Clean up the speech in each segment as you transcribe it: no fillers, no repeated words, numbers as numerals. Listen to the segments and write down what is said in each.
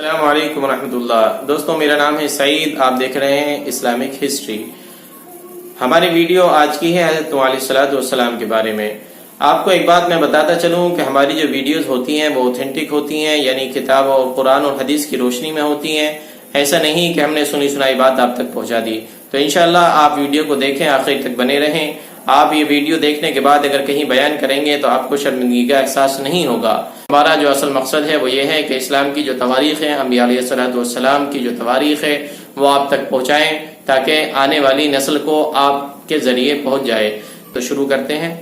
السلام علیکم ورحمۃ اللہ۔ دوستوں، میرا نام ہے سعید، آپ دیکھ رہے ہیں اسلامک ہسٹری۔ ہماری ویڈیو آج کی ہے حضرت نوح علیہ السلام کے بارے میں۔ آپ کو ایک بات میں بتاتا چلوں کہ ہماری جو ویڈیوز ہوتی ہیں وہ اوتھینٹک ہوتی ہیں، یعنی کتاب اور قرآن اور حدیث کی روشنی میں ہوتی ہیں۔ ایسا نہیں کہ ہم نے سنی سنائی بات آپ تک پہنچا دی۔ تو انشاءاللہ آپ ویڈیو کو دیکھیں، آخر تک بنے رہیں۔ آپ یہ ویڈیو دیکھنے کے بعد اگر کہیں بیان کریں گے تو آپ کو شرمندگی کا احساس نہیں ہوگا۔ ہمارا جو اصل مقصد ہے وہ یہ ہے کہ اسلام کی جو تواریخ ہے، انبیاء علیہ السلام کی جو تواریخ ہے وہ آپ تک پہنچائیں تاکہ آنے والی نسل کو آپ کے ذریعے پہنچ جائے۔ تو شروع کرتے ہیں۔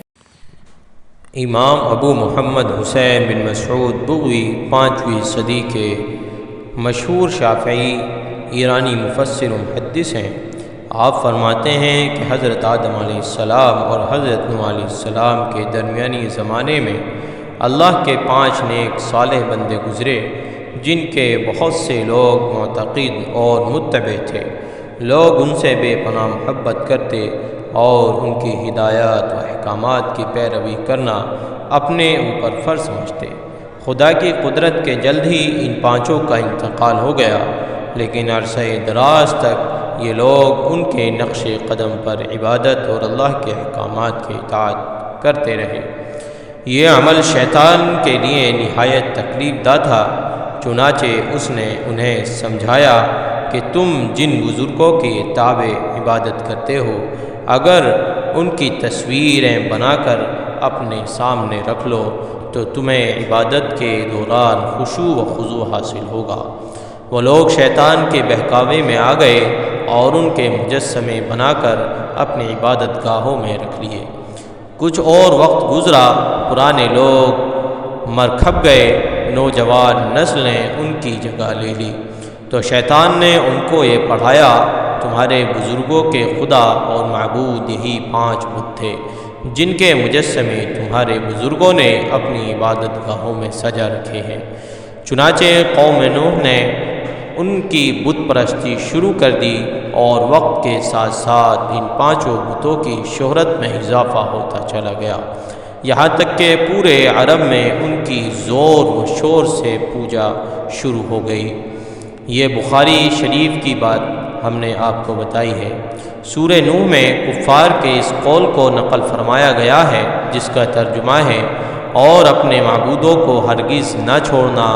امام ابو محمد حسین بن مسعود بغوی 5ویں صدی کے مشہور شافعی ایرانی مفسر و محدث ہیں۔ آپ فرماتے ہیں کہ حضرت آدم علیہ السلام اور حضرت نوح علیہ السلام کے درمیانی زمانے میں اللہ کے 5 نیک صالح بندے گزرے، جن کے بہت سے لوگ معتقد اور متبع تھے۔ لوگ ان سے بے پناہ محبت کرتے اور ان کی ہدایات و احکامات کی پیروی کرنا اپنے اوپر فرض سمجھتے۔ خدا کی قدرت کے جلد ہی ان 5 کا انتقال ہو گیا، لیکن عرصہ دراز تک یہ لوگ ان کے نقش قدم پر عبادت اور اللہ کے احکامات کی اطاعت کرتے رہے۔ یہ عمل شیطان کے لیے نہایت تکلیف دہ تھا، چنانچہ اس نے انہیں سمجھایا کہ تم جن بزرگوں کی تابع عبادت کرتے ہو، اگر ان کی تصویریں بنا کر اپنے سامنے رکھ لو تو تمہیں عبادت کے دوران خشوع و خضوع حاصل ہوگا۔ وہ لوگ شیطان کے بہکاوے میں آ گئے اور ان کے مجسمے بنا کر اپنی عبادت گاہوں میں رکھ لیے۔ کچھ اور وقت گزرا، پرانے لوگ مر کھپ گئے، نوجوان نسل نے ان کی جگہ لے لی۔ تو شیطان نے ان کو یہ پڑھایا، تمہارے بزرگوں کے خدا اور معبود یہی 5 بت تھے جن کے مجسمے تمہارے بزرگوں نے اپنی عبادت گاہوں میں سجا رکھے ہیں۔ چنانچہ قوم نوح نے ان کی بت پرستی شروع کر دی اور وقت کے ساتھ ساتھ ان 5 بتوں کی شہرت میں اضافہ ہوتا چلا گیا، یہاں تک کہ پورے عرب میں ان کی زور و شور سے پوجا شروع ہو گئی۔ یہ بخاری شریف کی بات ہم نے آپ کو بتائی ہے۔ سورہ نوح میں کفار کے اس قول کو نقل فرمایا گیا ہے جس کا ترجمہ ہے، اور اپنے معبودوں کو ہرگز نہ چھوڑنا،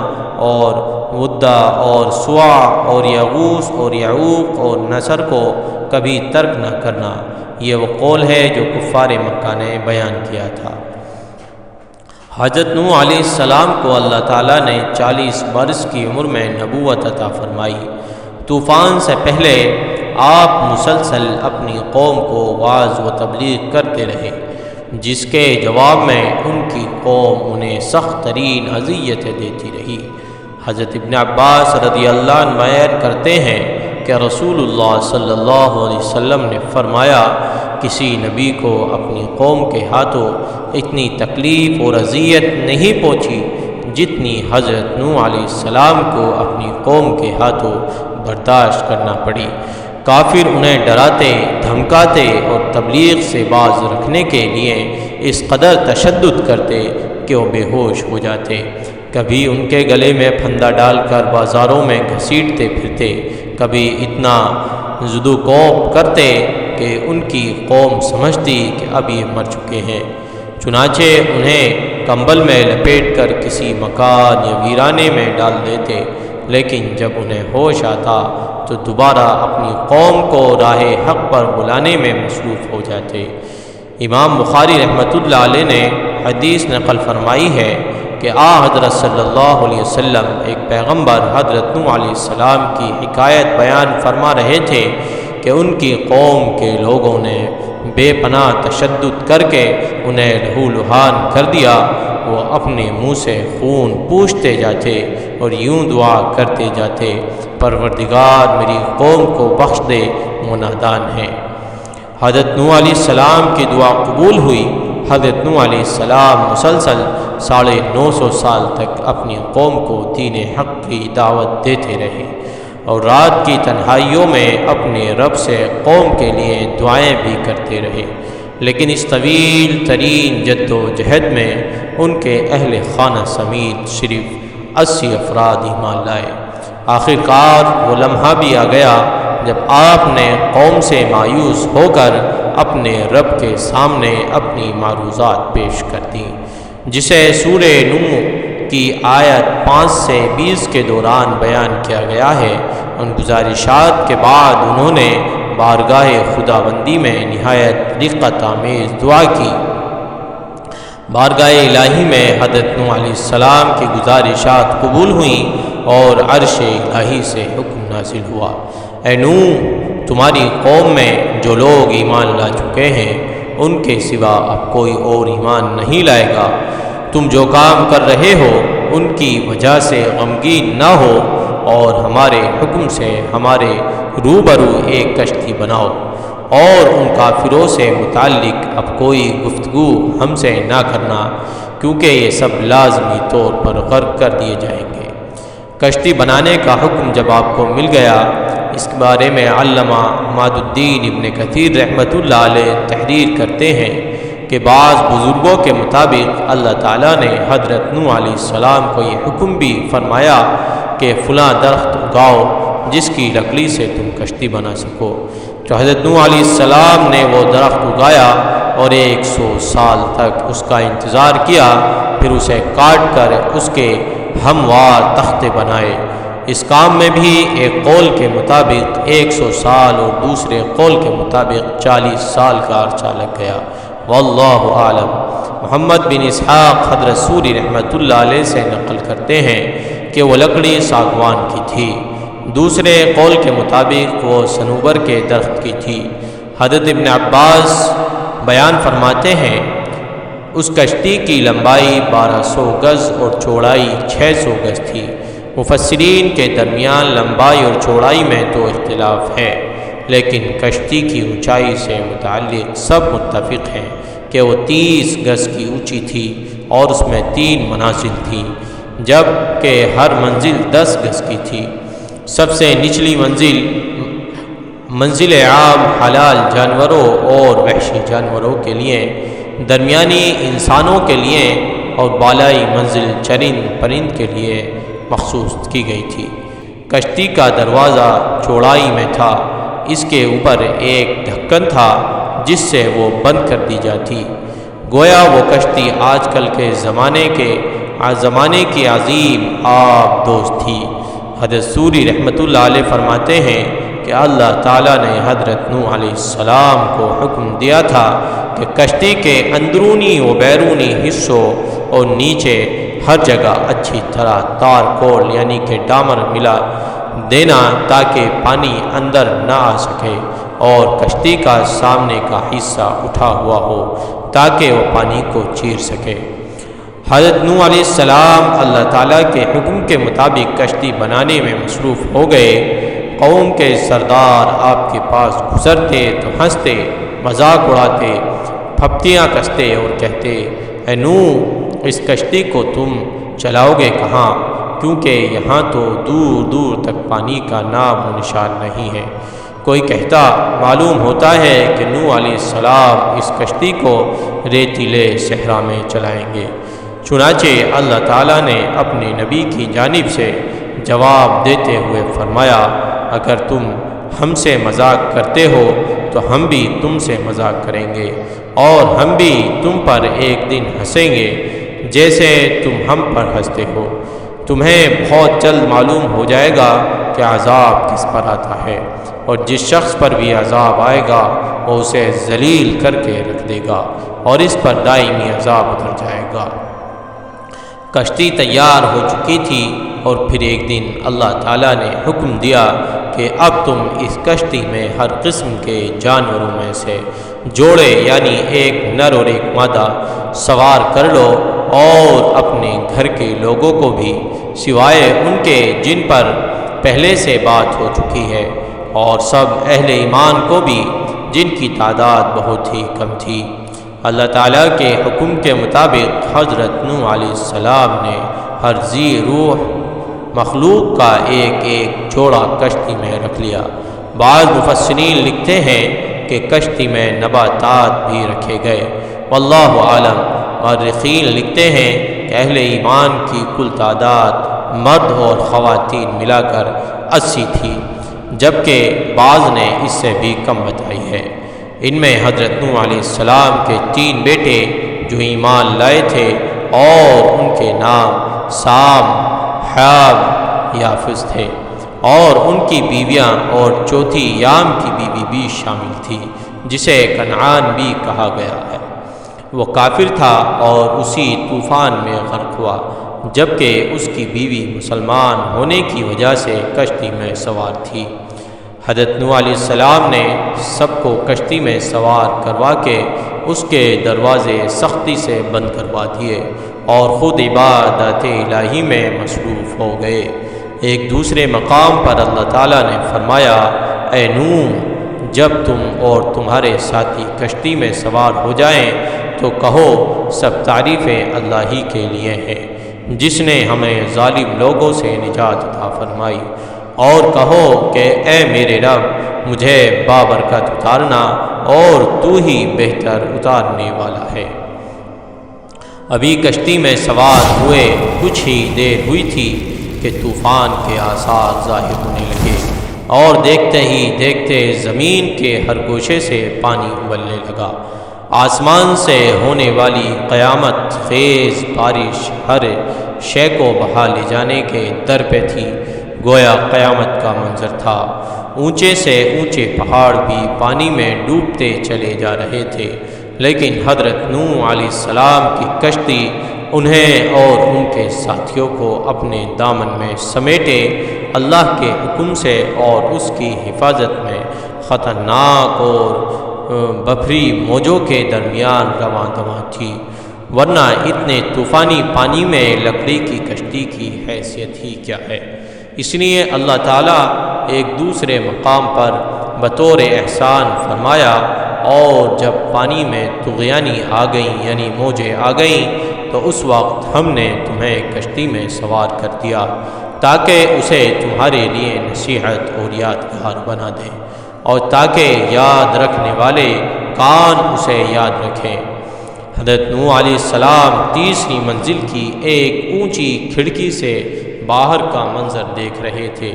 اور ودّا اور سوا اور یغوث اور یعوق اور نصر کو کبھی ترک نہ کرنا۔ یہ وہ قول ہے جو کفار مکہ نے بیان کیا تھا۔ حضرت نوح علیہ السلام کو اللہ تعالیٰ نے 40 برس کی عمر میں نبوت عطا فرمائی۔ طوفان سے پہلے آپ مسلسل اپنی قوم کو وعظ و تبلیغ کرتے رہے، جس کے جواب میں ان کی قوم انہیں سخت ترین اذیتیں دیتی رہی۔ حضرت ابن عباس رضی اللہ عنہ بیان کرتے ہیں کہ رسول اللہ صلی اللہ علیہ وسلم نے فرمایا، کسی نبی کو اپنی قوم کے ہاتھوں اتنی تکلیف اور اذیت نہیں پہنچی جتنی حضرت نوح علیہ السلام کو اپنی قوم کے ہاتھوں برداشت کرنا پڑی۔ کافر انہیں ڈراتے، دھمکاتے اور تبلیغ سے باز رکھنے کے لیے اس قدر تشدد کرتے کہ وہ بے ہوش ہو جاتے۔ کبھی ان کے گلے میں پھندا ڈال کر بازاروں میں گھسیٹتے پھرتے، کبھی اتنا زدوکوب کرتے کہ ان کی قوم سمجھتی کہ اب یہ مر چکے ہیں۔ چنانچہ انہیں کمبل میں لپیٹ کر کسی مکان یا ویرانے میں ڈال دیتے، لیکن جب انہیں ہوش آتا تو دوبارہ اپنی قوم کو راہ حق پر بلانے میں مصروف ہو جاتے۔ امام بخاری رحمۃ اللہ علیہ نے حدیث نقل فرمائی ہے کہ حضرت صلی اللہ علیہ وسلم ایک پیغمبر حضرت نوح علیہ السلام کی حکایت بیان فرما رہے تھے کہ ان کی قوم کے لوگوں نے بے پناہ تشدد کر کے انہیں لہو لہان کر دیا۔ وہ اپنے منہ سے خون پوچھتے جاتے اور یوں دعا کرتے جاتے، پروردگار میری قوم کو بخش دے، وہ نادان ہے۔ حضرت نوح علیہ السلام کی دعا قبول ہوئی۔ حضرت نوح علیہ السلام مسلسل 950 سال تک اپنی قوم کو دین حق کی دعوت دیتے رہے اور رات کی تنہائیوں میں اپنے رب سے قوم کے لیے دعائیں بھی کرتے رہے، لیکن اس طویل ترین جد و جہد میں ان کے اہل خانہ سمیت صرف 80 افراد ایمان لائے۔ آخر کار وہ لمحہ بھی آ گیا جب آپ نے قوم سے مایوس ہو کر اپنے رب کے سامنے اپنی معروضات پیش کر دیں، جسے سورہ نوح کی آیت 5 سے 20 کے دوران بیان کیا گیا ہے۔ ان گزارشات کے بعد انہوں نے بارگاہ خداوندی میں نہایت رقت آمیز دعا کی۔ بارگاہ الہی میں حضرت نوح علیہ السلام کی گزارشات قبول ہوئیں اور عرش الہی سے حکم نازل ہوا، اے نوح، تمہاری قوم میں جو لوگ ایمان لا چکے ہیں ان کے سوا اب کوئی اور ایمان نہیں لائے گا۔ تم جو کام کر رہے ہو ان کی وجہ سے غمگین نہ ہو اور ہمارے حکم سے ہمارے روبرو ایک کشتی بناؤ، اور ان کافروں سے متعلق اب کوئی گفتگو ہم سے نہ کرنا، کیونکہ یہ سب لازمی طور پر غرق کر دیے جائیں گے۔ کشتی بنانے کا حکم جب آپ کو مل گیا، اس کے بارے میں علامہ عماد الدین ابن کثیر رحمۃ اللہ علیہ تحریر کرتے ہیں کہ بعض بزرگوں کے مطابق اللہ تعالیٰ نے حضرت نوح علیہ السلام کو یہ حکم بھی فرمایا کہ فلاں درخت اگاؤ جس کی لکڑی سے تم کشتی بنا سکو، تو حضرت نوح علیہ السلام نے وہ درخت اگایا اور 100 سال تک اس کا انتظار کیا، پھر اسے کاٹ کر اس کے ہموار تختے بنائے۔ اس کام میں بھی ایک قول کے مطابق 100 سال اور دوسرے قول کے مطابق 40 سال کا عرصہ لگ گیا، واللہ عالم۔ محمد بن اسحاق حضرت سوری رحمۃ اللہ علیہ سے نقل کرتے ہیں کہ وہ لکڑی ساگوان کی تھی، دوسرے قول کے مطابق وہ صنوبر کے درخت کی تھی۔ حضرت ابن عباس بیان فرماتے ہیں اس کشتی کی لمبائی 1200 گز اور چوڑائی 600 گز تھی۔ مفسرین کے درمیان لمبائی اور چوڑائی میں تو اختلاف ہے، لیکن کشتی کی اونچائی سے متعلق سب متفق ہیں کہ وہ 30 گز کی اونچی تھی اور اس میں 3 منازل تھیں، جب کہ ہر منزل 10 گز کی تھی۔ سب سے نچلی منزل عام حلال جانوروں اور وحشی جانوروں کے لیے، درمیانی انسانوں کے لیے اور بالائی منزل چرند پرند کے لیے مخصوص کی گئی تھی۔ کشتی کا دروازہ چوڑائی میں تھا، اس کے اوپر ایک ڈھکن تھا جس سے وہ بند کر دی جاتی، گویا وہ کشتی آج کل کے زمانے کی عظیم آب دوست تھی۔ حضرت سوری رحمۃ اللہ علیہ فرماتے ہیں کہ اللہ تعالیٰ نے حضرت نوح علیہ السلام کو حکم دیا تھا کہ کشتی کے اندرونی و بیرونی حصوں اور نیچے ہر جگہ اچھی طرح تار کول یعنی کہ ڈامر ملا دینا تاکہ پانی اندر نہ آ سکے، اور کشتی کا سامنے کا حصہ اٹھا ہوا ہو تاکہ وہ پانی کو چیر سکے۔ حضرت نوح علیہ السلام اللہ تعالیٰ کے حکم کے مطابق کشتی بنانے میں مصروف ہو گئے۔ قوم کے سردار آپ کے پاس گزرتے تو ہنستے، مذاق اڑاتے، پھپتیاں کستے اور کہتے، اے نوح، اس کشتی کو تم چلاؤ گے کہاں؟ کیونکہ یہاں تو دور دور تک پانی کا نام و نشان نہیں ہے۔ کوئی کہتا، معلوم ہوتا ہے کہ نوح علیہ السلام اس کشتی کو ریتیلے صحرا میں چلائیں گے۔ چنانچہ اللہ تعالیٰ نے اپنے نبی کی جانب سے جواب دیتے ہوئے فرمایا، اگر تم ہم سے مذاق کرتے ہو تو ہم بھی تم سے مذاق کریں گے، اور ہم بھی تم پر ایک دن ہنسیں گے جیسے تم ہم پر ہنستے ہو۔ تمہیں بہت جلد معلوم ہو جائے گا کہ عذاب کس پر آتا ہے، اور جس شخص پر بھی عذاب آئے گا وہ اسے ذلیل کر کے رکھ دے گا اور اس پر دائمی عذاب اتر جائے گا۔ کشتی تیار ہو چکی تھی، اور پھر ایک دن اللہ تعالیٰ نے حکم دیا کہ اب تم اس کشتی میں ہر قسم کے جانوروں میں سے جوڑے یعنی ایک نر اور ایک مادہ سوار کر لو، اور اپنے گھر کے لوگوں کو بھی سوائے ان کے جن پر پہلے سے بات ہو چکی ہے، اور سب اہل ایمان کو بھی جن کی تعداد بہت ہی کم تھی۔ اللہ تعالیٰ کے حکم کے مطابق حضرت نوح علیہ السلام نے ہر ذی روح مخلوق کا ایک ایک جوڑا کشتی میں رکھ لیا۔ بعض مفسرین لکھتے ہیں کہ کشتی میں نباتات بھی رکھے گئے، واللہ عالم۔ مورخین لکھتے ہیں کہ اہل ایمان کی کل تعداد مرد اور خواتین ملا کر 80 تھی، جبکہ بعض نے اس سے بھی کم بتائی ہے۔ ان میں حضرت نوح علیہ السلام کے 3 بیٹے جو ایمان لائے تھے اور ان کے نام سام، حام، یافز تھے، اور ان کی بیویاں اور چوتھی یام کی بیوی بھی شامل تھی جسے کنعان بھی کہا گیا ہے۔ وہ کافر تھا اور اسی طوفان میں غرق ہوا، جبکہ اس کی بیوی مسلمان ہونے کی وجہ سے کشتی میں سوار تھی۔ حضرت نوح علیہ السلام نے سب کو کشتی میں سوار کروا کے اس کے دروازے سختی سے بند کروا دیے اور خود عبادت الہی میں مصروف ہو گئے۔ ایک دوسرے مقام پر اللہ تعالیٰ نے فرمایا، اے نوح، جب تم اور تمہارے ساتھی کشتی میں سوار ہو جائیں تو کہو سب تعریفیں اللہ ہی کے لیے ہیں جس نے ہمیں ظالم لوگوں سے نجات عطا فرمائی، اور کہو کہ اے میرے رب، مجھے بابرکت اتارنا اور تو ہی بہتر اتارنے والا ہے۔ ابھی کشتی میں سوار ہوئے کچھ ہی دیر ہوئی تھی کہ طوفان کے آثار ظاہر ہونے لگے، اور دیکھتے ہی دیکھتے زمین کے ہر گوشے سے پانی ابلنے لگا۔ آسمان سے ہونے والی قیامت خیز بارش ہر شے کو بہا لے جانے کے در پہ تھی، گویا قیامت کا منظر تھا۔ اونچے سے اونچے پہاڑ بھی پانی میں ڈوبتے چلے جا رہے تھے، لیکن حضرت نوح علیہ السلام کی کشتی انہیں اور ان کے ساتھیوں کو اپنے دامن میں سمیٹے اللہ کے حکم سے اور اس کی حفاظت میں خطرناک اور بھری موجوں کے درمیان رواں دواں تھی، ورنہ اتنے طوفانی پانی میں لکڑی کی کشتی کی حیثیت ہی کیا ہے۔ اس لیے اللہ تعالیٰ ایک دوسرے مقام پر بطور احسان فرمایا، اور جب پانی میں طغیانی آ گئیں یعنی موجیں آ گئیں تو اس وقت ہم نے تمہیں کشتی میں سوار کر دیا تاکہ اسے تمہارے لیے نصیحت اور یادگار بنا دیں، اور تاکہ یاد رکھنے والے کان اسے یاد رکھیں۔ حضرت نوح علیہ السلام 30ویں منزل کی ایک اونچی کھڑکی سے باہر کا منظر دیکھ رہے تھے۔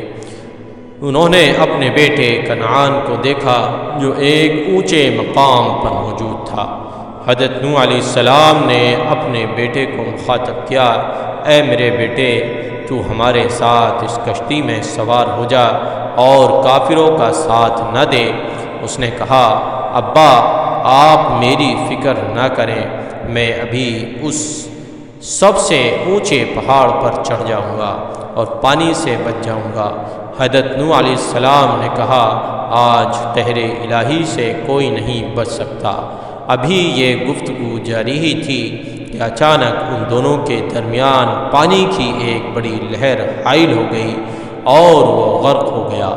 انہوں نے اپنے بیٹے کنعان کو دیکھا جو ایک اونچے مقام پر موجود تھا۔ حضرت نوح علیہ السلام نے اپنے بیٹے کو مخاطب کیا، اے میرے بیٹے، تو ہمارے ساتھ اس کشتی میں سوار ہو جا اور کافروں کا ساتھ نہ دے۔ اس نے کہا، ابا، آپ میری فکر نہ کریں، میں ابھی اس سب سے اونچے پہاڑ پر چڑھ جاؤں گا اور پانی سے بچ جاؤں گا۔ حضرت نوح علیہ السلام نے کہا، آج قہر الہی سے کوئی نہیں بچ سکتا۔ ابھی یہ گفتگو جاری ہی تھی کہ اچانک ان دونوں کے درمیان پانی کی ایک بڑی لہر حائل ہو گئی اور وہ غرق ہو گیا۔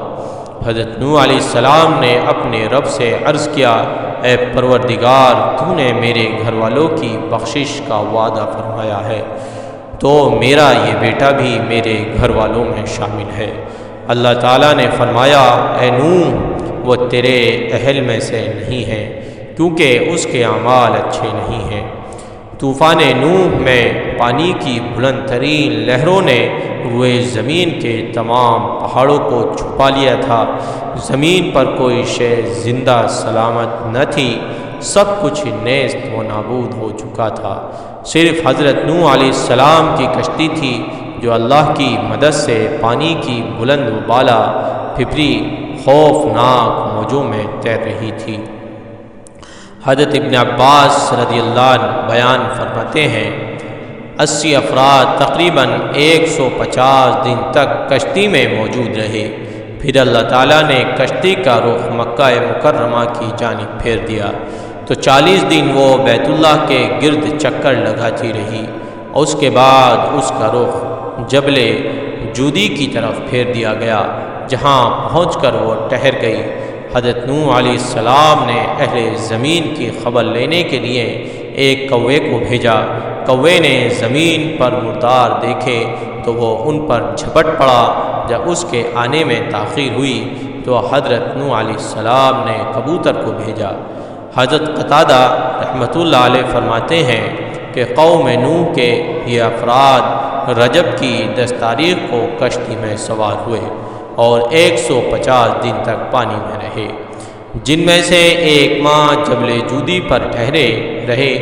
حضرت نوح علیہ السلام نے اپنے رب سے عرض کیا، اے پروردگار، تو نے میرے گھر والوں کی بخشش کا وعدہ فرمایا ہے، تو میرا یہ بیٹا بھی میرے گھر والوں میں شامل ہے۔ اللہ تعالیٰ نے فرمایا، اے نوح، وہ تیرے اہل میں سے نہیں ہے کیونکہ اس کے اعمال اچھے نہیں ہیں۔ طوفان نوح میں پانی کی بلند ترین لہروں نے روئے زمین کے تمام پہاڑوں کو چھپا لیا تھا۔ زمین پر کوئی شے زندہ سلامت نہ تھی، سب کچھ نیست و نابود ہو چکا تھا۔ صرف حضرت نوح علیہ السلام کی کشتی تھی جو اللہ کی مدد سے پانی کی بلند و بالا پھپری خوفناک موجوں میں تیر رہی تھی۔ حضرت ابن عباس رضی اللہ عنہ بیان فرماتے ہیں، 80 افراد تقریباً 150 دن تک کشتی میں موجود رہے، پھر اللہ تعالیٰ نے کشتی کا رخ مکہ مکرمہ کی جانب پھیر دیا تو 40 دن وہ بیت اللہ کے گرد چکر لگاتی رہی، اور اس کے بعد اس کا رخ جبل جودی کی طرف پھیر دیا گیا، جہاں پہنچ کر وہ ٹھہر گئی۔ حضرت نوح علیہ السلام نے اہل زمین کی خبر لینے کے لیے ایک کوے کو بھیجا۔ کوے نے زمین پر مردار دیکھے تو وہ ان پر جھپٹ پڑا۔ جب اس کے آنے میں تاخیر ہوئی تو حضرت نوح علیہ السلام نے کبوتر کو بھیجا۔ حضرت قتادہ رحمۃ اللہ علیہ فرماتے ہیں کہ قوم نوح کے یہ افراد رجب کی 10 تاریخ کو کشتی میں سوار ہوئے اور 150 دن تک پانی میں رہے، جن میں سے 1 ماہ جبل جودی پر ٹھہرے رہے۔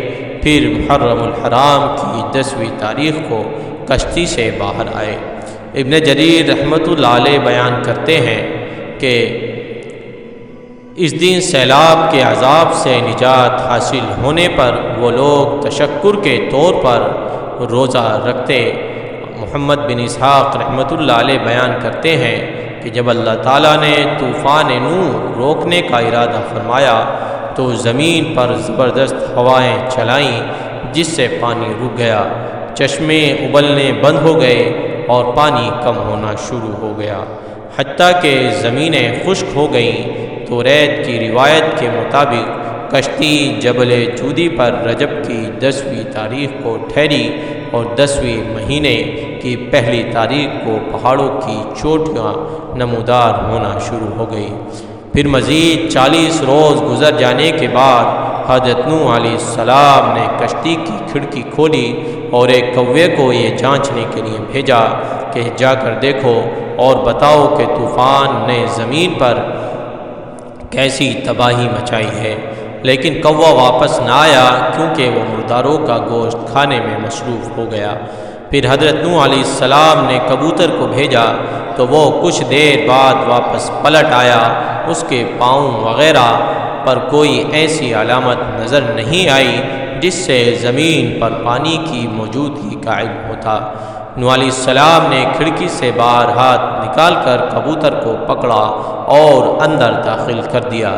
پھر محرم الحرام کی 10ویں تاریخ کو کشتی سے باہر آئے۔ ابن جریر رحمۃ اللہ علیہ بیان کرتے ہیں کہ اس دن سیلاب کے عذاب سے نجات حاصل ہونے پر وہ لوگ تشکر کے طور پر روزہ رکھتے۔ محمد بن اسحاق رحمۃ اللہ علیہ بیان کرتے ہیں کہ جب اللہ تعالیٰ نے طوفان نوح روکنے کا ارادہ فرمایا تو زمین پر زبردست ہوائیں چلائیں، جس سے پانی رک گیا، چشمے ابلنے بند ہو گئے اور پانی کم ہونا شروع ہو گیا، حتیٰ کہ زمینیں خشک ہو گئیں۔ تو ریت کی روایت کے مطابق کشتی جبل جودی پر رجب کی 10ویں تاریخ کو ٹھہری اور 10ویں مہینے کی پہلی تاریخ کو پہاڑوں کی چوٹیاں نمودار ہونا شروع ہو گئی۔ پھر مزید 40 روز گزر جانے کے بعد حضرت نوح علیہ السلام نے کشتی کی کھڑکی کھولی اور ایک کوے کو یہ جانچنے کے لیے بھیجا کہ جا کر دیکھو اور بتاؤ کہ طوفان نے زمین پر کیسی تباہی مچائی ہے، لیکن کوا واپس نہ آیا کیونکہ وہ مرداروں کا گوشت کھانے میں مصروف ہو گیا۔ پھر حضرت نوح علیہ السلام نے کبوتر کو بھیجا تو وہ کچھ دیر بعد واپس پلٹ آیا۔ اس کے پاؤں وغیرہ پر کوئی ایسی علامت نظر نہیں آئی جس سے زمین پر پانی کی موجودگی کا علم ہوتا۔ نوح علیہ السلام نے کھڑکی سے باہر ہاتھ نکال کر کبوتر کو پکڑا اور اندر داخل کر دیا۔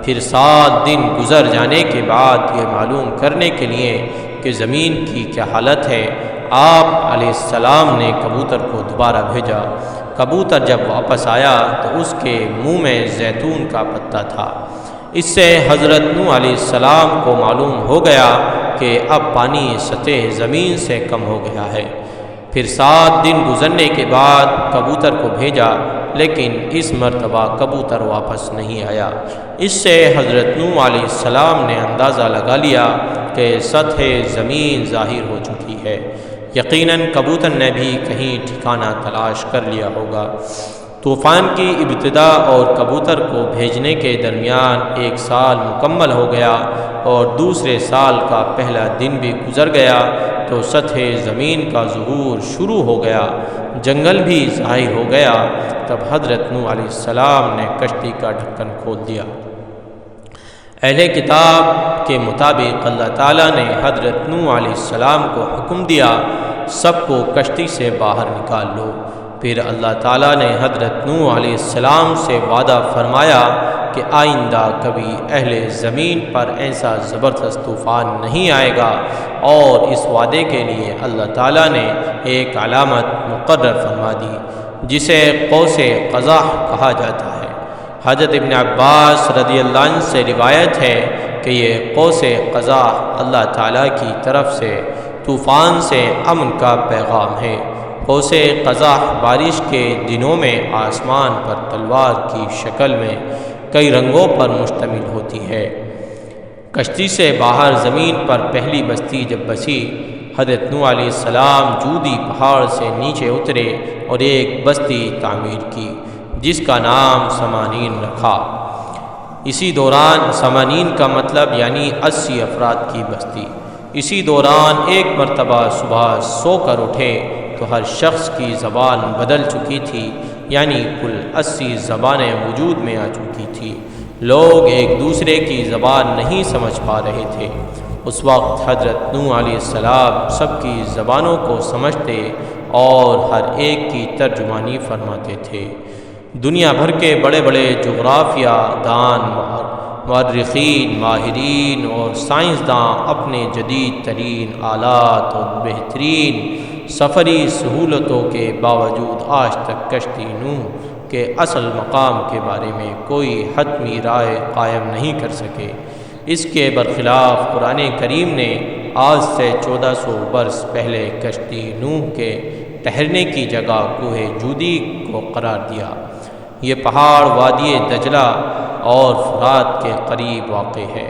پھر 7 دن گزر جانے کے بعد یہ معلوم کرنے کے لیے کہ زمین کی کیا حالت ہے، آپ علیہ السلام نے کبوتر کو دوبارہ بھیجا۔ کبوتر جب واپس آیا تو اس کے منہ میں زیتون کا پتا تھا۔ اس سے حضرت نوح علیہ السلام کو معلوم ہو گیا کہ اب پانی سطح زمین سے کم ہو گیا ہے۔ پھر 7 دن گزرنے کے بعد کبوتر کو بھیجا، لیکن اس مرتبہ کبوتر واپس نہیں آیا۔ اس سے حضرت نوح علیہ السلام نے اندازہ لگا لیا کہ سطح زمین ظاہر ہو چکی ہے، یقیناً کبوتر نے بھی کہیں ٹھکانہ تلاش کر لیا ہوگا۔ طوفان کی ابتدا اور کبوتر کو بھیجنے کے درمیان 1 سال مکمل ہو گیا اور دوسرے سال کا پہلا دن بھی گزر گیا تو سطح زمین کا ظہور شروع ہو گیا، جنگل بھی ظاہر ہو گیا۔ تب حضرت نوح علیہ السلام نے کشتی کا ڈھکن کھول دیا۔ اہل کتاب کے مطابق اللہ تعالیٰ نے حضرت نوح علیہ السلام کو حکم دیا سب کو کشتی سے باہر نکال لو۔ پھر اللہ تعالیٰ نے حضرت نوح علیہ السلام سے وعدہ فرمایا کہ آئندہ کبھی اہل زمین پر ایسا زبردست طوفان نہیں آئے گا، اور اس وعدے کے لیے اللہ تعالیٰ نے ایک علامت مقرر فرما دی جسے قوس قزح کہا جاتا ہے۔ حضرت ابن عباس رضی اللہ عنہ سے روایت ہے کہ یہ قوس قزح اللہ تعالیٰ کی طرف سے طوفان سے امن کا پیغام ہے۔ قوس قزح بارش کے دنوں میں آسمان پر تلوار کی شکل میں کئی رنگوں پر مشتمل ہوتی ہے۔ کشتی سے باہر زمین پر پہلی بستی جب بسی، حضرت نوح علیہ السلام جودی پہاڑ سے نیچے اترے اور ایک بستی تعمیر کی جس کا نام سمانین رکھا۔ اسی دوران سمانین کا مطلب یعنی 80 افراد کی بستی۔ اسی دوران ایک مرتبہ صبح سو کر اٹھے تو ہر شخص کی زبان بدل چکی تھی، یعنی کل 80 زبانیں وجود میں آ چکی تھی۔ لوگ ایک دوسرے کی زبان نہیں سمجھ پا رہے تھے۔ اس وقت حضرت نوح علیہ السلام سب کی زبانوں کو سمجھتے اور ہر ایک کی ترجمانی فرماتے تھے۔ دنیا بھر کے بڑے بڑے جغرافیہ دان، مورخین، ماہرین اور سائنسداں اپنے جدید ترین آلات اور بہترین سفری سہولتوں کے باوجود آج تک کشتی نوح کے اصل مقام کے بارے میں کوئی حتمی رائے قائم نہیں کر سکے۔ اس کے برخلاف قرآن کریم نے آج سے 1400 برس پہلے کشتی نوح کے ٹھہرنے کی جگہ کوہ جودی کو قرار دیا۔ یہ پہاڑ وادی دجلہ اور فرات کے قریب واقع ہے۔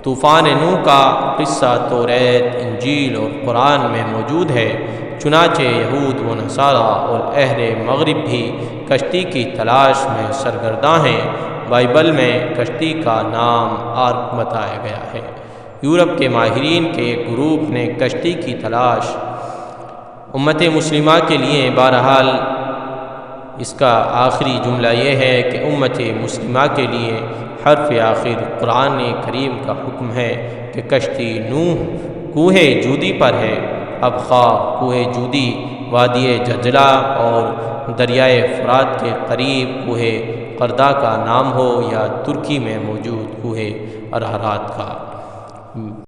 طوفان نوح کا قصہ توریت، انجیل اور قرآن میں موجود ہے۔ چنانچہ یہود و نصارہ اور اہل مغرب بھی کشتی کی تلاش میں سرگرداں ہیں۔ بائبل میں کشتی کا نام آرک بتایا گیا ہے۔ یورپ کے ماہرین کے ایک گروپ نے کشتی کی تلاش امت مسلمہ کے لیے، بہرحال اس کا آخری جملہ یہ ہے کہ امت مسلمہ کے لیے حرف آخر قرآن کریم کا حکم ہے کہ کشتی نوح کوہ جودی پر ہے۔ اب خواہ کوہ جودی وادی ججلہ اور دریائے فرات کے قریب کوہ قردہ کا نام ہو یا ترکی میں موجود کوہ ارارات کا۔